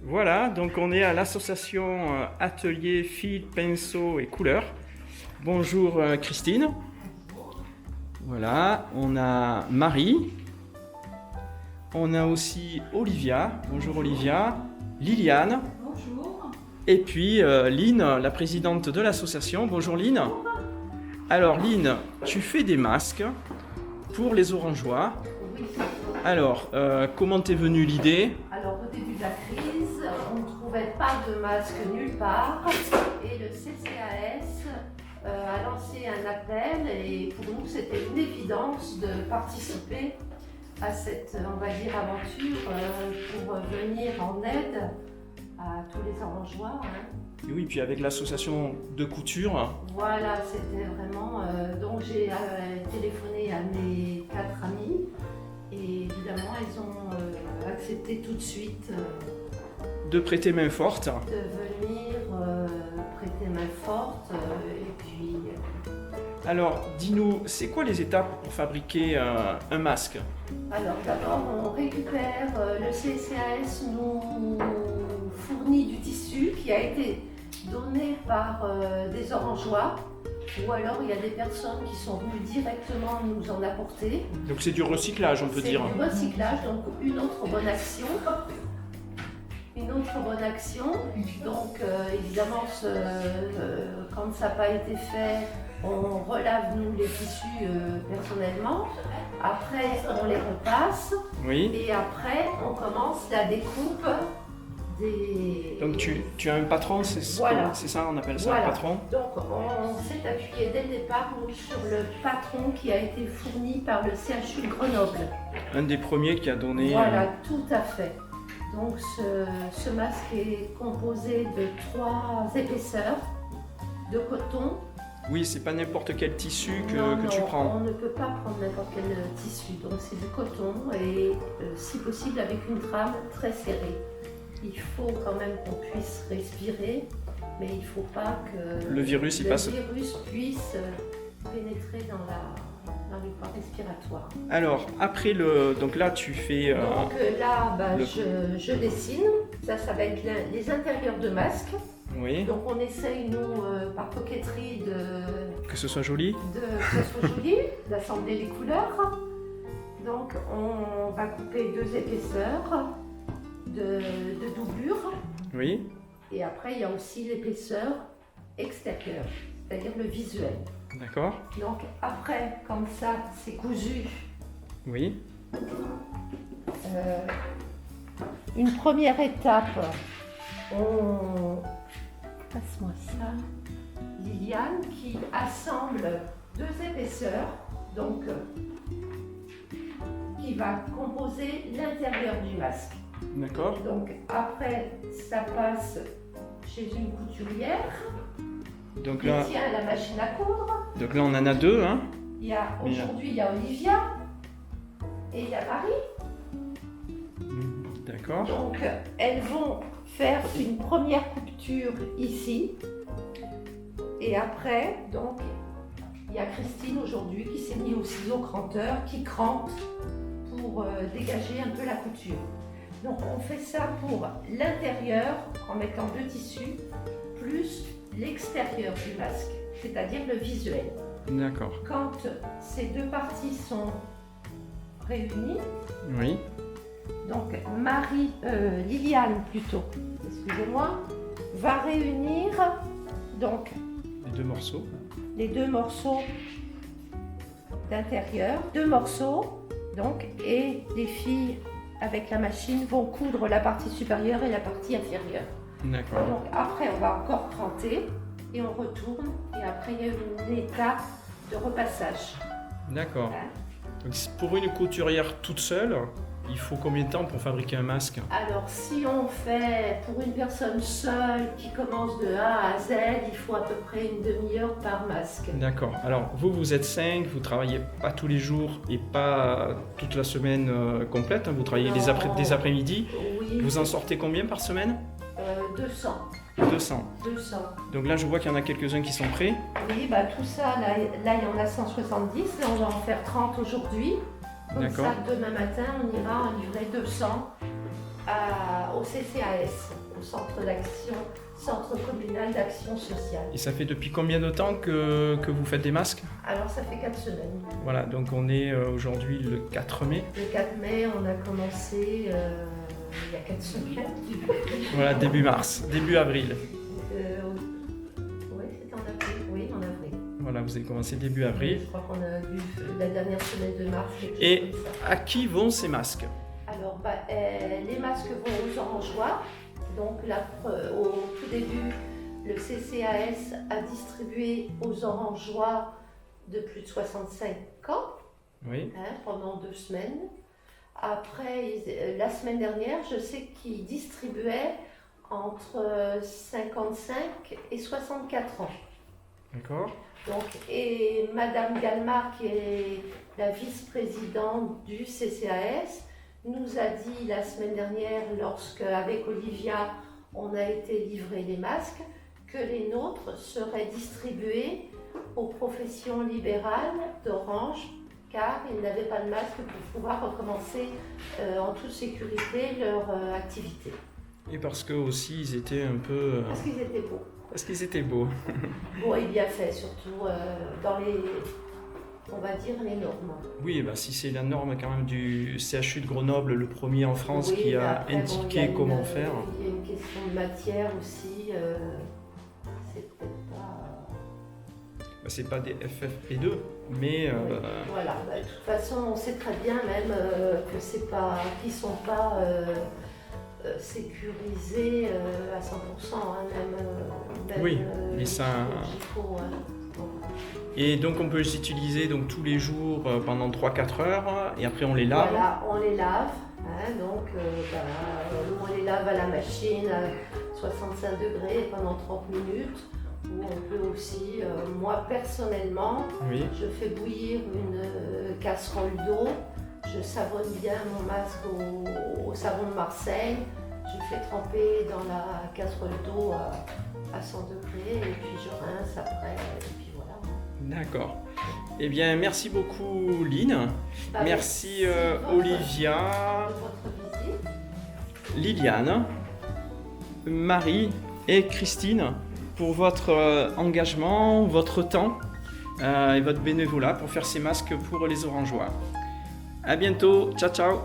Voilà, donc on est à l'association Atelier Fil, Pinceau et Couleurs. Bonjour Christine. Voilà, on a Marie. On a aussi Olivia. Bonjour Olivia. Liliane. Bonjour. Et puis Line, la présidente de l'association. Bonjour Line. Alors Line, tu fais des masques pour les Orangeois. Oui. Alors, comment t'es venue l'idée? Alors au début de la crise, on ne trouvait pas de masque nulle part et le CCAS a lancé un appel et pour nous c'était une évidence de participer à cette, on va dire, aventure pour venir en aide à tous les Orangeois. Et oui, puis avec l'association de couture. Voilà, c'était vraiment... donc j'ai téléphoné à mes 4 amis et évidemment ils ont accepté tout de suite De prêter main forte. de venir prêter main forte et puis... Alors, dis-nous, c'est quoi les étapes pour fabriquer un masque? Alors d'abord on récupère, le CCAS nous fournit du tissu qui a été donné par des Orangeois ou alors il y a des personnes qui sont venues directement nous en apporter. Donc c'est du recyclage, on peut dire. C'est du recyclage, donc une autre bonne action. Une autre bonne action. Donc évidemment, quand ça n'a pas été fait, on relave nous les tissus personnellement. Après, on les repasse. Oui. Et après, on commence la découpe des... Donc tu as un patron, Voilà. C'est ça, on appelle ça Voilà. un patron? Donc on s'est appuyé dès le départ nous, sur le patron qui a été fourni par le CHU de Grenoble. Un des premiers qui a donné... Voilà, tout à fait. Donc ce masque est composé de 3 épaisseurs de coton. Oui, c'est pas n'importe quel tissu que Non, tu prends. on ne peut pas prendre n'importe quel tissu. Donc c'est du coton et si possible avec une trame très serrée. Il faut quand même qu'on puisse respirer, mais il ne faut pas que Le virus, il passe. virus puisse pénétrer dans les voies respiratoires. Alors, après le... Donc là, tu fais... Donc là, le- je dessine. Ça va être les intérieurs de masque. Oui, Donc on essaye, nous, par coquetterie, que ce soit joli. que ça soit joli, d'assembler les couleurs. Donc on va couper 2 épaisseurs de doublure. Oui, Et après, il y a aussi l'épaisseur extérieure, c'est-à-dire le visuel. d'accord. Donc après, comme ça, c'est cousu. Oui, Une première étape, passe-moi ça, Liliane qui assemble 2 épaisseurs, donc qui va composer l'intérieur du masque. d'accord. Donc après, ça passe chez une couturière Donc qui là, tient la machine à coudre. on en a 2, hein. Aujourd'hui, il y a Olivia et il y a Marie. D'accord. Donc, elles vont faire une première couture ici. Et après, donc, il y a Christine aujourd'hui qui s'est mise au ciseau cranteur, qui crante pour dégager un peu la couture. Donc, on fait ça pour l'intérieur en mettant 2 tissus, plus l'extérieur du masque, c'est-à-dire le visuel. D'accord. Quand ces 2 parties sont réunies, Oui, donc Liliane plutôt, excusez-moi, va réunir donc les 2 morceaux. les 2 morceaux d'intérieur, 2 morceaux donc, et les filles avec la machine vont coudre la partie supérieure et la partie inférieure. D'accord. Donc après on va encore cranter et on retourne et après il y a une étape de repassage. D'accord. Hein. Donc pour une couturière toute seule, il faut combien de temps pour fabriquer un masque? Alors, si on fait pour une personne seule qui commence de A à Z, il faut à peu près une demi-heure par masque. D'accord. Alors, vous êtes 5, vous travaillez pas tous les jours et pas toute la semaine complète, hein, vous travaillez Non. des après-midi. Oui, Vous en sortez combien par semaine? 200. 200. 200. Donc là, je vois qu'il y en a quelques-uns qui sont prêts. Oui, bah tout ça, là, il y en a 170. Là, on va en faire 30 aujourd'hui. Comme D'accord. ça, demain matin, on ira en livrer 200 au CCAS, au Centre communal d'action sociale. Et ça fait depuis combien de temps que vous faites des masques? Alors, ça fait 4 semaines. Voilà, donc on est aujourd'hui le 4 mai. Le 4 mai, on a commencé il y a 4 semaines. Voilà, début mars, début avril. Oui, c'était en avril. Oui, en avril. Voilà, vous avez commencé début avril. Je crois qu'on a vu la dernière semaine de mars. quelque chose Et comme ça. à qui vont ces masques? Alors, les masques vont aux orangeois. Donc, au tout début, le CCAS a distribué aux orangeois de plus de 65 ans Oui. pendant 2 semaines. Après, la semaine dernière, je sais qu'ils distribuaient entre 55 et 64 ans. D'accord. Donc, et Madame Galmar, qui est la vice-présidente du CCAS, nous a dit la semaine dernière, lorsque avec Olivia, on a été livrés les masques, que les nôtres seraient distribués aux professions libérales d'Orange, car ils n'avaient pas de masque pour pouvoir recommencer en toute sécurité leur activité. Et parce que aussi ils étaient un peu... Parce qu'ils étaient beaux. Parce qu'ils étaient beaux. Beaux et bien faits, surtout dans les, on va dire, les normes. Oui, bah, si c'est la norme quand même du CHU de Grenoble, le premier en France Oui, qui mais a après, bon, indiqué il y a comment faire. Il y a une question de matière aussi. C'est peut-être pas. Bah, c'est pas des FFP2, mais Oui. Voilà. Bah, de toute façon, on sait très bien même que c'est pas, qu'ils sont pas sécurisés à 100%, hein, même Oui, mais les ça- chirurgicaux, hein. et donc on peut les utiliser donc tous les jours pendant 3-4 heures et après on les lave. Voilà, on les lave. Hein, donc, on les lave à la machine à 65 degrés pendant 30 minutes. Ou on peut aussi, moi personnellement, Oui. je fais bouillir une casserole d'eau. Je savonne bien mon masque au savon de Marseille. Je fais tremper dans la casserole d'eau à 100 degrés et puis je rince après. Et puis voilà. D'accord. Eh bien, merci beaucoup Lynn. Bah, Merci de Olivia, votre visite. Liliane, Marie et Christine pour votre engagement, votre temps et votre bénévolat pour faire ces masques pour les Orangeois. À bientôt. Ciao, ciao.